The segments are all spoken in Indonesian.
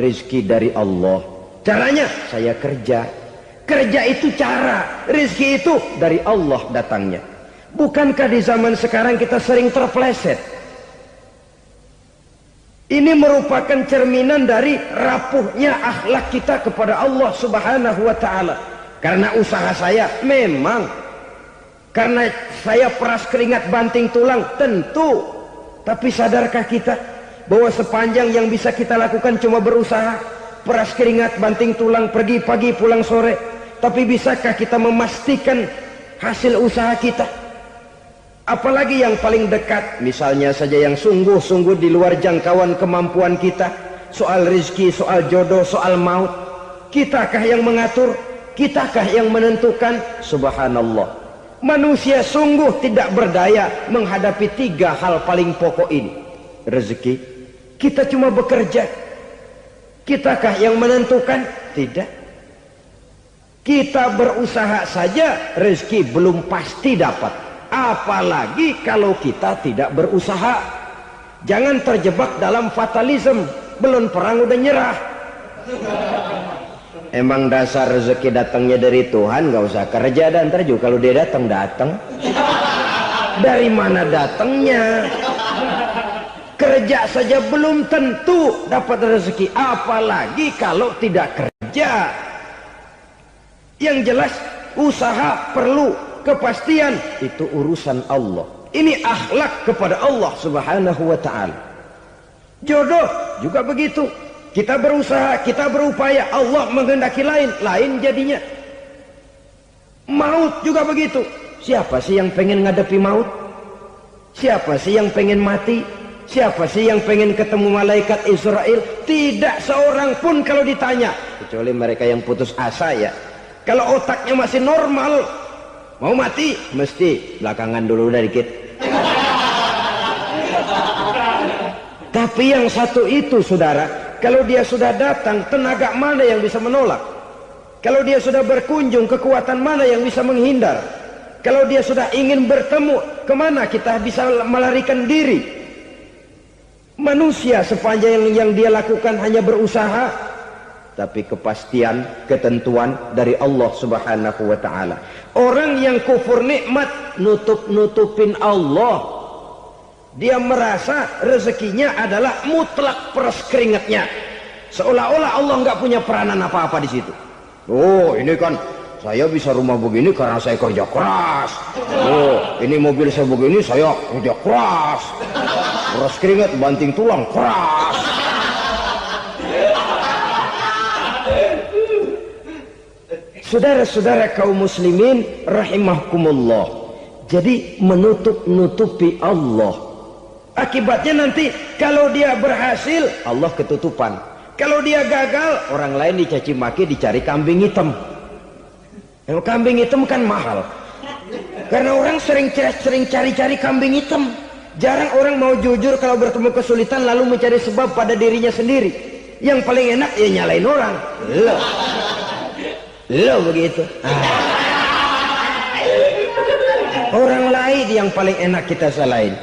Rizki dari Allah. Caranya saya kerja. Kerja itu cara, rizki itu dari Allah datangnya. Bukankah di zaman sekarang kita sering terpleset? Ini merupakan cerminan dari rapuhnya akhlak kita kepada Allah Subhanahu wa ta'ala. Karena usaha saya memang, karena saya peras keringat banting tulang, tentu. Tapi sadarkah kita bahwa sepanjang yang bisa kita lakukan cuma berusaha, peras keringat banting tulang, pergi pagi pulang sore. Tapi bisakah kita memastikan hasil usaha kita? Apalagi yang paling dekat, misalnya saja yang sungguh-sungguh di luar jangkauan kemampuan kita, soal rizki, soal jodoh, soal maut. Kitakah yang mengatur? Kitakah yang menentukan? Subhanallah. Manusia sungguh tidak berdaya menghadapi 3 hal paling pokok ini. Rezeki, kita cuma bekerja. Kitakah yang menentukan? Tidak. Kita berusaha saja rezeki belum pasti dapat, apalagi kalau kita tidak berusaha. Jangan terjebak dalam fatalisme, belum perang udah nyerah. Emang dasar rezeki datangnya dari Tuhan, gak usah kerja dan ntar juga kalau dia datang. Dari mana datangnya? Kerja saja belum tentu dapat rezeki, apalagi kalau tidak kerja. Yang jelas usaha perlu kepastian, itu urusan Allah. Ini akhlak kepada Allah Subhanahu wa ta'ala. Jodoh juga begitu. Kita berusaha, kita berupaya, Allah menghendaki lain jadinya. Maut juga begitu. Siapa sih yang pengen ngadepi maut? Siapa sih yang pengen mati? Siapa sih yang pengen ketemu malaikat Israel? Tidak seorang pun kalau ditanya, kecuali mereka yang putus asa ya. Kalau otaknya masih normal, mau mati mesti belakangan dulu udah dikit. Tapi yang satu itu saudara, kalau dia sudah datang, tenaga mana yang bisa menolak? Kalau dia sudah berkunjung, kekuatan mana yang bisa menghindar? Kalau dia sudah ingin bertemu, kemana kita bisa melarikan diri? Manusia sepanjang yang dia lakukan hanya berusaha, tapi kepastian, ketentuan dari Allah Subhanahu wa ta'ala. Orang yang kufur nikmat, nutupin Allah. Dia merasa rezekinya adalah mutlak peras keringatnya. Seolah-olah Allah nggak punya peranan apa-apa di situ. Oh, ini kan saya bisa rumah begini karena saya kerja keras. Oh, ini mobil saya begini, saya kerja keras. Peras keringat, banting tulang, keras. Saudara-saudara kaum muslimin rahimahkumullah. Jadi menutup-nutupi Allah. Akibatnya nanti kalau dia berhasil, Allah ketutupan. Kalau dia gagal, orang lain dicaci maki, dicari kambing hitam. Yang kambing hitam kan mahal. Karena orang sering cari-cari kambing hitam. Jarang orang mau jujur kalau bertemu kesulitan lalu mencari sebab pada dirinya sendiri. Yang paling enak ya nyalain orang. Lo begitu. Orang lain yang paling enak kita salahin.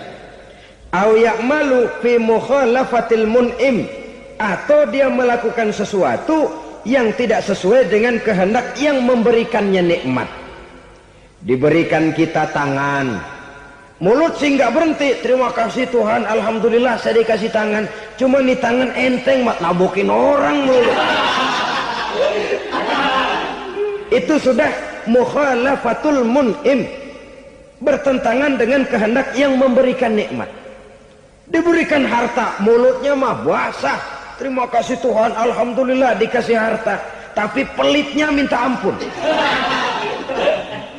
Au ya'malu fi mukhalafatil mun'im, atau dia melakukan sesuatu yang tidak sesuai dengan kehendak yang memberikannya nikmat. Diberikan kita tangan, mulut sih nggak berhenti. Terima kasih Tuhan, alhamdulillah saya dikasih tangan. Cuma nih tangan enteng mat nabokin orang mulu. Itu sudah mukhalafatul mun'im, bertentangan dengan kehendak yang memberikan nikmat. Diberikan harta, mulutnya mah basah. Terima kasih Tuhan, alhamdulillah dikasih harta. Tapi pelitnya minta ampun.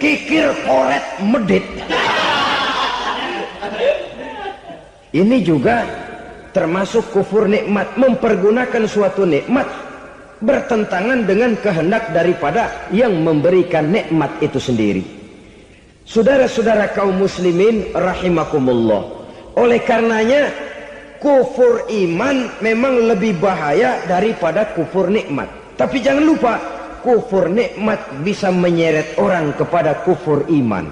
Kikir, koret, medit. Ini juga termasuk kufur nikmat, mempergunakan suatu nikmat bertentangan dengan kehendak daripada yang memberikan nikmat itu sendiri. Saudara-saudara kaum muslimin rahimakumullah, oleh karenanya kufur iman memang lebih bahaya daripada kufur nikmat. Tapi jangan lupa, kufur nikmat bisa menyeret orang kepada kufur iman.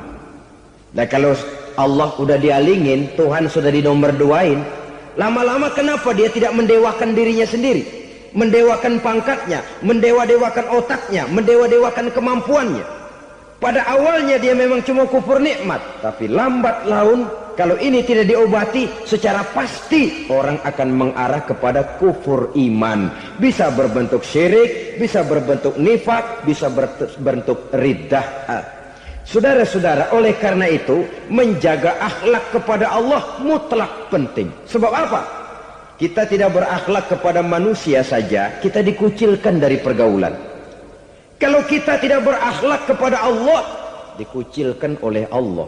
Nah kalau Allah udah dialingin, Tuhan sudah dinomor duain, lama-lama kenapa dia tidak mendewakan dirinya sendiri? mendewakan pangkatnya, mendewa-dewakan otaknya, mendewa-dewakan kemampuannya. Pada awalnya dia memang cuma kufur nikmat, tapi lambat laun kalau ini tidak diobati, secara pasti orang akan mengarah kepada kufur iman. Bisa berbentuk syirik, bisa berbentuk nifak, bisa berbentuk riddah. Saudara-saudara, oleh karena itu menjaga akhlak kepada Allah mutlak penting. Sebab apa? Kita tidak berakhlak kepada manusia saja, kita dikucilkan dari pergaulan. Kalau kita tidak berakhlak kepada Allah, dikucilkan oleh Allah.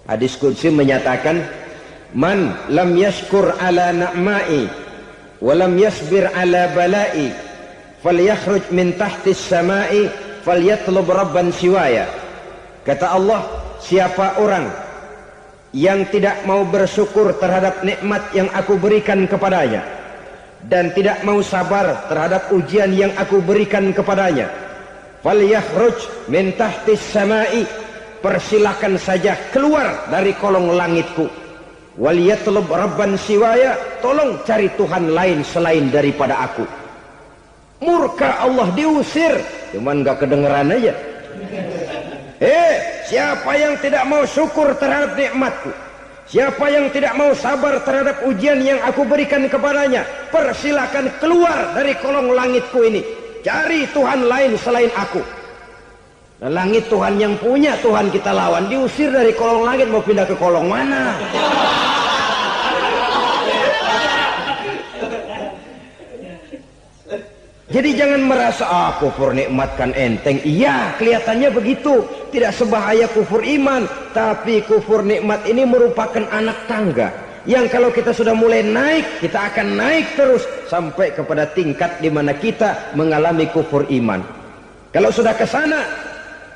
Hadis qudsi menyatakan, man lam yashkur ala na'ma'i wa lam yasbir ala bala'i falyakhruj min tahtis sama'i falyatlub rabban siwaya. Kata Allah, siapa orang yang tidak mau bersyukur terhadap nikmat yang aku berikan kepadanya dan tidak mau sabar terhadap ujian yang aku berikan kepadanya, falyakhruj min tahtis sama'i, persilakan saja keluar dari kolong langitku, waliyatlub rabban siwaya, tolong cari Tuhan lain selain daripada aku. Murka Allah, diusir, cuman gak kedengeran aja. Siapa yang tidak mau syukur terhadap nikmatku, siapa yang tidak mau sabar terhadap ujian yang aku berikan kepadanya, persilakan keluar dari kolong langitku ini, cari Tuhan lain selain aku. Langit Tuhan yang punya, Tuhan kita lawan, diusir dari kolong langit, mau pindah ke kolong mana? Jadi jangan merasa kufur nikmat kan enteng. Iya, kelihatannya begitu, tidak sebahaya kufur iman. Tapi kufur nikmat ini merupakan anak tangga yang kalau kita sudah mulai naik, kita akan naik terus sampai kepada tingkat di mana kita mengalami kufur iman. Kalau sudah ke sana,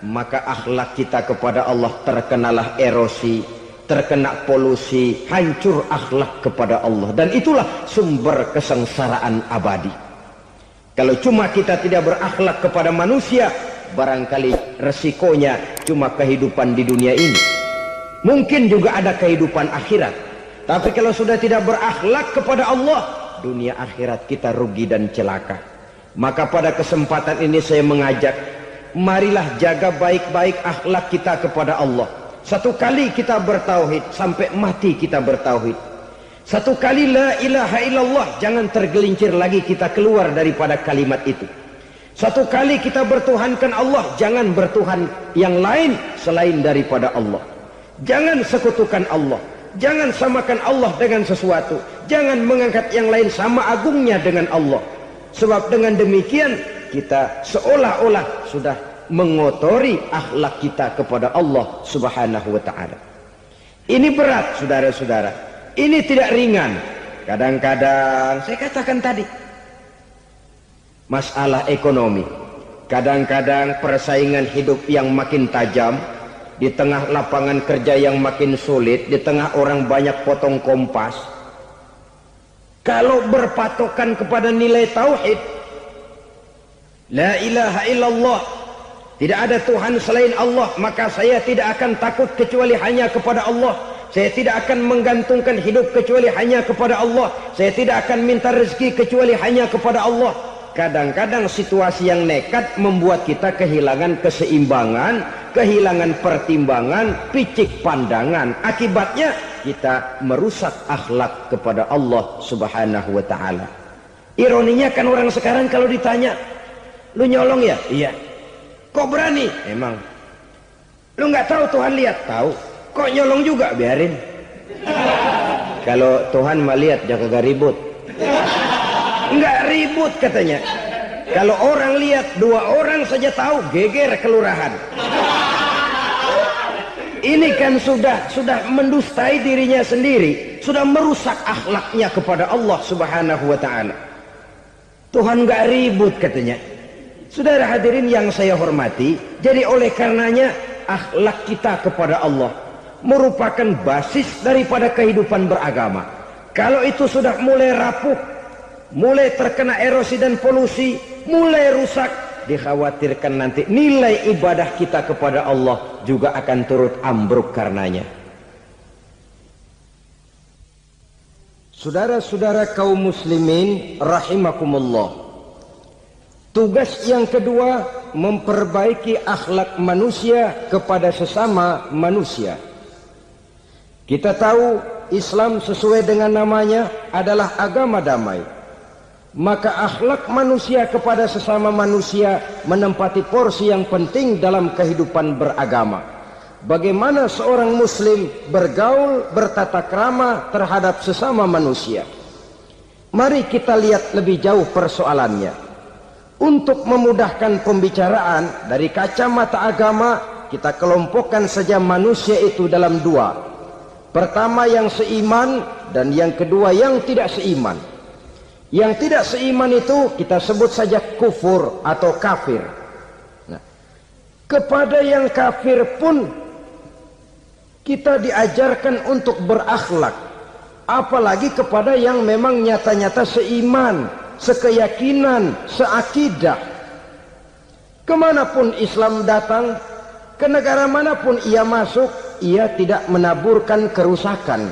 maka akhlak kita kepada Allah terkenalah erosi, terkena polusi, hancur akhlak kepada Allah, dan itulah sumber kesengsaraan abadi. Kalau cuma kita tidak berakhlak kepada manusia, barangkali resikonya cuma kehidupan di dunia ini. Mungkin juga ada kehidupan akhirat. Tapi kalau sudah tidak berakhlak kepada Allah, dunia akhirat kita rugi dan celaka. Maka pada kesempatan ini saya mengajak, marilah jaga baik-baik akhlak kita kepada Allah. Satu kali kita bertauhid, sampai mati kita bertauhid. Satu kali la ilaha illallah, jangan tergelincir lagi kita keluar daripada kalimat itu. Satu kali kita bertuhankan Allah, jangan bertuhan yang lain selain daripada Allah. Jangan sekutukan Allah, jangan samakan Allah dengan sesuatu, jangan mengangkat yang lain sama agungnya dengan Allah. Sebab dengan demikian kita seolah-olah sudah mengotori akhlak kita kepada Allah Subhanahu wa ta'ala. Ini berat, saudara-saudara. Ini tidak ringan. Kadang-kadang saya katakan tadi, masalah ekonomi, kadang-kadang persaingan hidup yang makin tajam, di tengah lapangan kerja yang makin sulit, di tengah orang banyak potong kompas. Kalau berpatokan kepada nilai tauhid, la ilaha illallah, tidak ada Tuhan selain Allah, maka saya tidak akan takut kecuali hanya kepada Allah. Saya tidak akan menggantungkan hidup kecuali hanya kepada Allah. Saya tidak akan minta rezeki kecuali hanya kepada Allah. Kadang-kadang situasi yang nekat membuat kita kehilangan keseimbangan, kehilangan pertimbangan, picik pandangan. Akibatnya kita merusak akhlak kepada Allah Subhanahu wa ta'ala. Ironinya kan orang sekarang kalau ditanya, lu nyolong ya? Iya. Kok berani? Emang. Lu nggak tahu Tuhan lihat? Tahu. Kok nyolong juga? Biarin. Kalau Tuhan mah lihat, jangan kagak ribut. Enggak ribut katanya. Kalau orang lihat, 2 orang saja tahu, geger kelurahan. Ini kan sudah mendustai dirinya sendiri, sudah merusak akhlaknya kepada Allah Subhanahu wa ta'ala. Tuhan enggak ribut katanya. Saudara hadirin yang saya hormati, jadi oleh karenanya akhlak kita kepada Allah merupakan basis daripada kehidupan beragama. Kalau itu sudah mulai rapuh, mulai terkena erosi dan polusi, mulai rusak, dikhawatirkan nanti nilai ibadah kita kepada Allah juga akan turut ambruk karenanya. Saudara-saudara kaum muslimin rahimakumullah, Tugas yang kedua, memperbaiki akhlak manusia kepada sesama manusia. Kita tahu Islam sesuai dengan namanya adalah agama damai. Maka akhlak manusia kepada sesama manusia menempati porsi yang penting dalam kehidupan beragama. Bagaimana seorang muslim bergaul, bertata krama terhadap sesama manusia. Mari kita lihat lebih jauh persoalannya. Untuk memudahkan pembicaraan dari kacamata agama, kita kelompokkan saja manusia itu dalam dua. Pertama yang seiman dan yang kedua yang tidak seiman. Yang tidak seiman itu kita sebut saja kufur atau kafir. Nah, kepada yang kafir pun kita diajarkan untuk berakhlak. Apalagi kepada yang memang nyata-nyata seiman, sekeyakinan, seakidah. Kemanapun Islam datang, ke negara manapun ia masuk, ia tidak menaburkan kerusakan.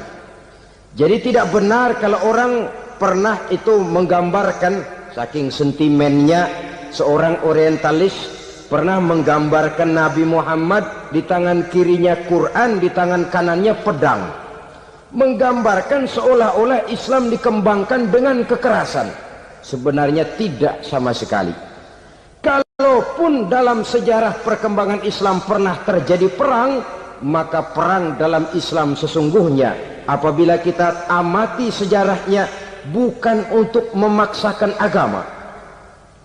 Jadi tidak benar kalau orang pernah itu menggambarkan, saking sentimennya seorang orientalis pernah menggambarkan Nabi Muhammad di tangan kirinya Quran, di tangan kanannya pedang. Menggambarkan seolah-olah Islam dikembangkan dengan kekerasan. Sebenarnya tidak sama sekali. Kalaupun dalam sejarah perkembangan Islam pernah terjadi perang, maka perang dalam Islam sesungguhnya apabila kita amati sejarahnya bukan untuk memaksakan agama.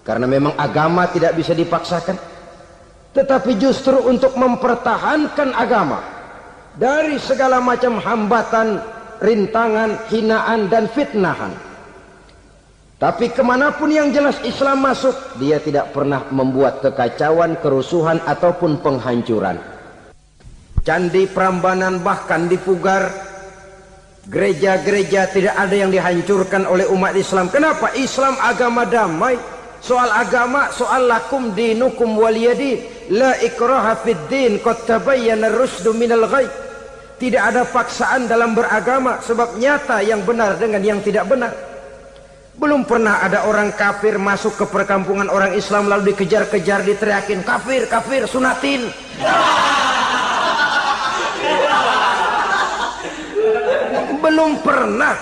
Karena memang agama tidak bisa dipaksakan. Tetapi justru untuk mempertahankan agama dari segala macam hambatan, rintangan, hinaan dan fitnahan. Tapi kemanapun yang jelas Islam masuk, dia tidak pernah membuat kekacauan, kerusuhan ataupun penghancuran. Candi Prambanan bahkan dipugar, gereja-gereja tidak ada yang dihancurkan oleh umat Islam. Kenapa? Islam agama damai. Soal agama, soal lakum dinukum waliyadin, la ikraha fid din, qad tabayyana ar-rusydu minal ghayy. Tidak ada paksaan dalam beragama, sebab nyata yang benar dengan yang tidak benar. Belum pernah ada orang kafir masuk ke perkampungan orang Islam lalu dikejar-kejar, diteriakin kafir, kafir, sunatin. Belum pernah.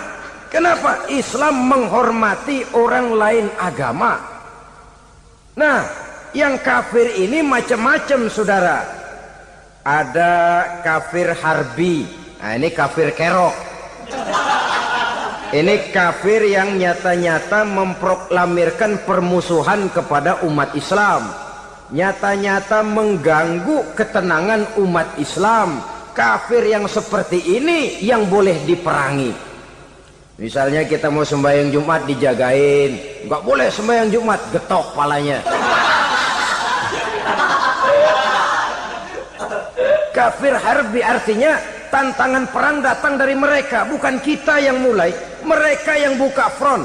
Kenapa? Islam menghormati orang lain agama. Nah, yang kafir ini macam-macam, saudara. Ada kafir harbi. Nah, ini kafir kerok. Ini kafir yang nyata-nyata memproklamirkan permusuhan kepada umat Islam. Nyata-nyata mengganggu ketenangan umat Islam. Kafir yang seperti ini yang boleh diperangi. Misalnya kita mau sembahyang Jumat dijagain. Nggak boleh sembahyang Jumat, getok palanya. Kafir harbi artinya tantangan perang datang dari mereka, bukan kita yang mulai. Mereka yang buka front.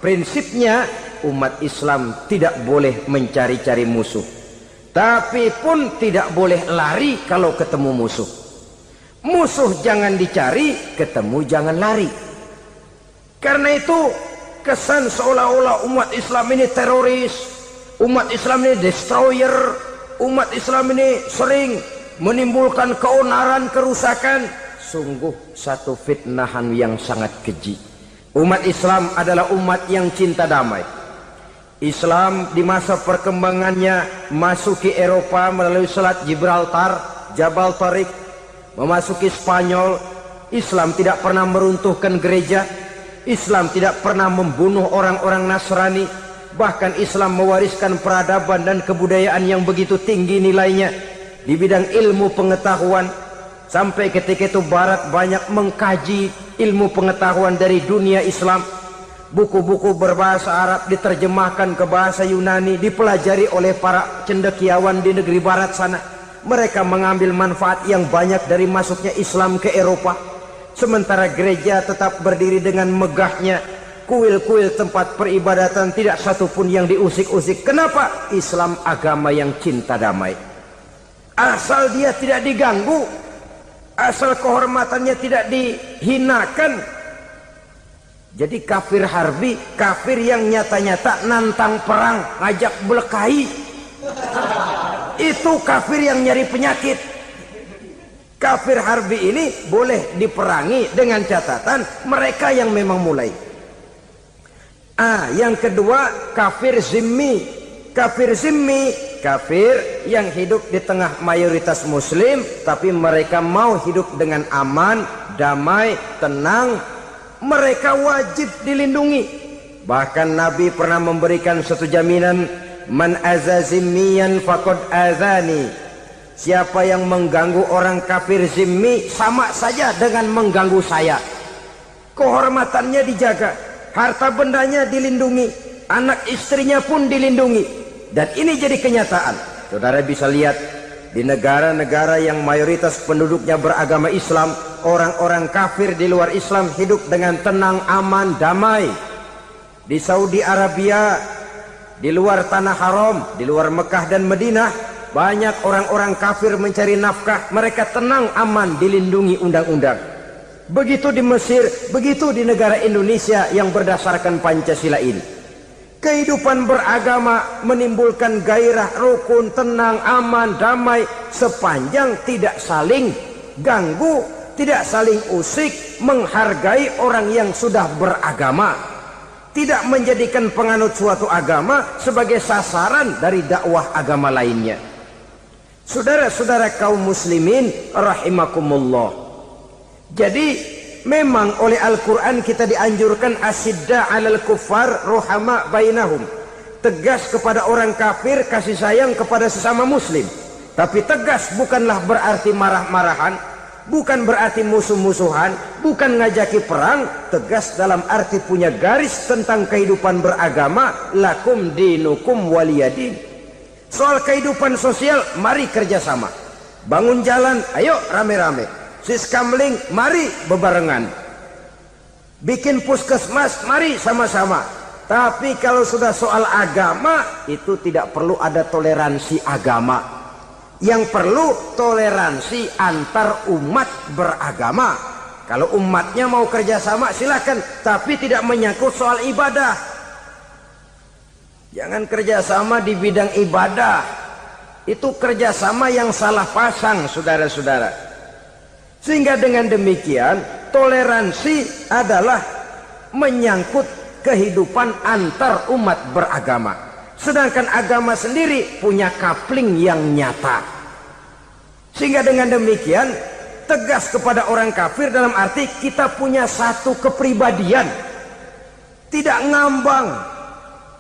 Prinsipnya umat Islam tidak boleh mencari-cari musuh, tapi pun tidak boleh lari kalau ketemu musuh. Musuh jangan dicari, ketemu jangan lari. Karena itu kesan seolah-olah umat Islam ini teroris, umat Islam ini destroyer, umat Islam ini sering menimbulkan keonaran, kerusakan. Sungguh satu fitnahan yang sangat keji. Umat Islam adalah umat yang cinta damai. Islam di masa perkembangannya masuki Eropa melalui Selat Gibraltar, Jabal Tariq, memasuki Spanyol. Islam tidak pernah meruntuhkan gereja. Islam tidak pernah membunuh orang-orang Nasrani. Bahkan Islam mewariskan peradaban dan kebudayaan yang begitu tinggi nilainya di bidang ilmu pengetahuan. Sampai ketika itu Barat banyak mengkaji ilmu pengetahuan dari dunia Islam. Buku-buku berbahasa Arab diterjemahkan ke bahasa Yunani, dipelajari oleh para cendekiawan di negeri Barat sana. Mereka mengambil manfaat yang banyak dari masuknya Islam ke Eropa. Sementara gereja tetap berdiri dengan megahnya. Kuil-kuil tempat peribadatan tidak satupun yang diusik-usik. Kenapa? Islam agama yang cinta damai. Asal dia tidak diganggu, asal kehormatannya tidak dihinakan, Jadi kafir harbi, kafir yang nyata-nyata nantang perang, ngajak berkelahi. Itu kafir yang nyari penyakit. Kafir harbi ini boleh diperangi dengan catatan mereka yang memang mulai. Yang kedua kafir zimmi. Kafir zimmi, kafir yang hidup di tengah mayoritas muslim tapi mereka mau hidup dengan aman, damai, tenang. Mereka wajib dilindungi. Bahkan Nabi pernah memberikan satu jaminan, man aza zimmiyan faqad azani. Siapa yang mengganggu orang kafir zimmi sama saja dengan mengganggu saya. Kehormatannya dijaga, harta bendanya dilindungi, anak istrinya pun dilindungi. Dan ini jadi kenyataan. Saudara bisa lihat di negara-negara yang mayoritas penduduknya beragama Islam, orang-orang kafir di luar Islam hidup dengan tenang, aman, damai. Di Saudi Arabia, di luar tanah haram, di luar Mekah dan Madinah, banyak orang-orang kafir mencari nafkah. Mereka tenang, aman, dilindungi undang-undang. Begitu di Mesir, begitu di negara Indonesia yang berdasarkan Pancasila ini. Kehidupan beragama menimbulkan gairah, rukun, tenang, aman, damai, sepanjang tidak saling ganggu, tidak saling usik, menghargai orang yang sudah beragama, tidak menjadikan penganut suatu agama sebagai sasaran dari dakwah agama lainnya. Saudara-saudara kaum muslimin rahimakumullah. Jadi memang oleh Al-Quran kita dianjurkan asidda 'alal kuffar ruhama bainahum. Tegas kepada orang kafir, kasih sayang kepada sesama muslim. Tapi tegas bukanlah berarti marah-marahan, bukan berarti musuh-musuhan, bukan ngajaki perang. Tegas dalam arti punya garis tentang kehidupan beragama, lakum dinukum waliyadin. Soal kehidupan sosial, mari kerjasama. Bangun jalan, ayo rame-rame. Siskamling, mari bebarengan. Bikin puskesmas, mari sama-sama. Tapi kalau sudah soal agama, itu tidak perlu ada toleransi agama. Yang perlu toleransi antar umat beragama. Kalau umatnya mau kerjasama silakan, tapi tidak menyangkut soal ibadah. Jangan kerjasama di bidang ibadah. Itu kerjasama yang salah pasang, saudara-saudara. Sehingga dengan demikian toleransi adalah menyangkut kehidupan antar umat beragama. Sedangkan agama sendiri punya kapling yang nyata. Sehingga dengan demikian tegas kepada orang kafir dalam arti kita punya satu kepribadian. Tidak ngambang.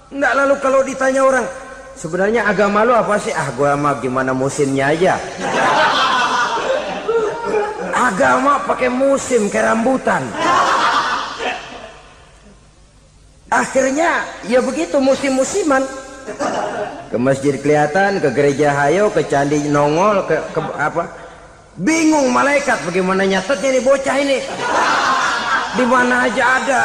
Nggak, lalu kalau ditanya orang, sebenarnya agama lu apa sih? Gua mah gimana musimnya aja. Agama pakai musim kayak rambutan. Akhirnya ya begitu, musim-musiman. Ke masjid kelihatan, ke gereja hayo, ke candi nongol, ke apa? Bingung malaikat bagaimana nyatetnya nih bocah ini. Di mana aja ada.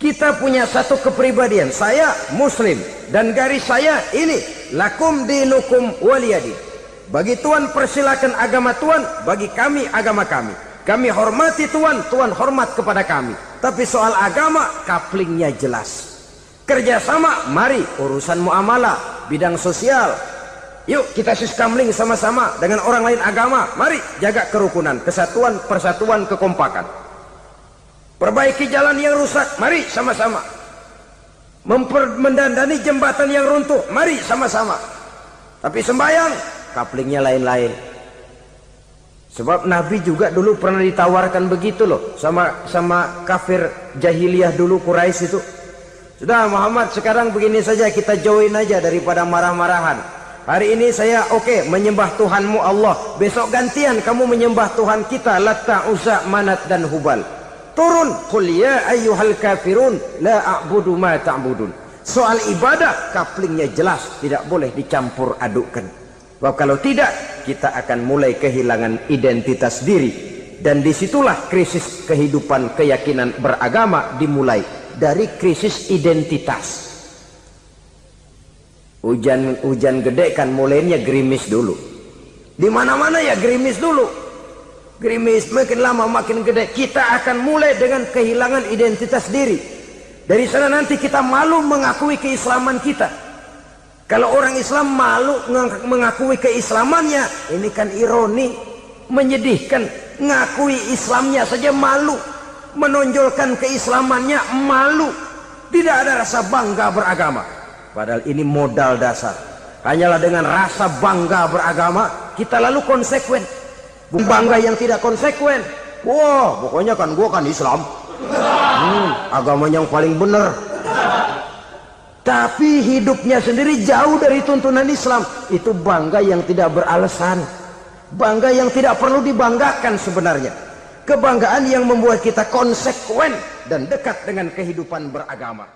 Kita punya satu kepribadian. Saya muslim dan garis saya ini, lakum dinukum waliyadin. Bagi Tuhan persilakan agama Tuhan, bagi kami agama kami. Kami hormati Tuhan, Tuhan hormat kepada kami. Tapi soal agama, kaplingnya jelas. Kerjasama, mari urusan muamalah, bidang sosial. Yuk kita siskamling sama-sama dengan orang lain agama. Mari jaga kerukunan, kesatuan, persatuan, kekompakan. Perbaiki jalan yang rusak, mari sama-sama. Mendandani jembatan yang runtuh, mari sama-sama. Tapi sembahyang, kaplingnya lain-lain. Sebab Nabi juga dulu pernah ditawarkan begitu loh sama kafir jahiliyah dulu, Quraisy itu. Sudah Muhammad, sekarang begini saja, kita join aja daripada marah-marahan. Hari ini saya oke menyembah Tuhanmu Allah, besok gantian kamu menyembah Tuhan kita Latta, Uzza, Manat dan Hubal. Turun, qul ya ayyuhal kafirun la a'budu ma ta'budun. Soal ibadah kaplingnya jelas, tidak boleh dicampur adukkan. Sebab kalau tidak, kita akan mulai kehilangan identitas diri. Dan disitulah krisis kehidupan keyakinan beragama dimulai. Dari krisis identitas. Hujan gede kan mulainya gerimis dulu. Di mana-mana ya gerimis dulu. Gerimis makin lama makin gede, kita akan mulai dengan kehilangan identitas diri. Dari sana nanti kita malu mengakui keislaman kita. Kalau orang Islam malu mengakui keislamannya, ini kan ironi, menyedihkan. Ngakui Islamnya saja malu, menonjolkan keislamannya malu, tidak ada rasa bangga beragama. Padahal ini modal dasar. Hanyalah dengan rasa bangga beragama kita lalu konsekuen. Bangga yang tidak konsekuen, wah pokoknya kan gua kan Islam, agama yang paling benar, tapi hidupnya sendiri jauh dari tuntunan Islam. Itu bangga yang tidak beralasan, bangga yang tidak perlu dibanggakan sebenarnya. Kebanggaan yang membuat kita konsekuen dan dekat dengan kehidupan beragama.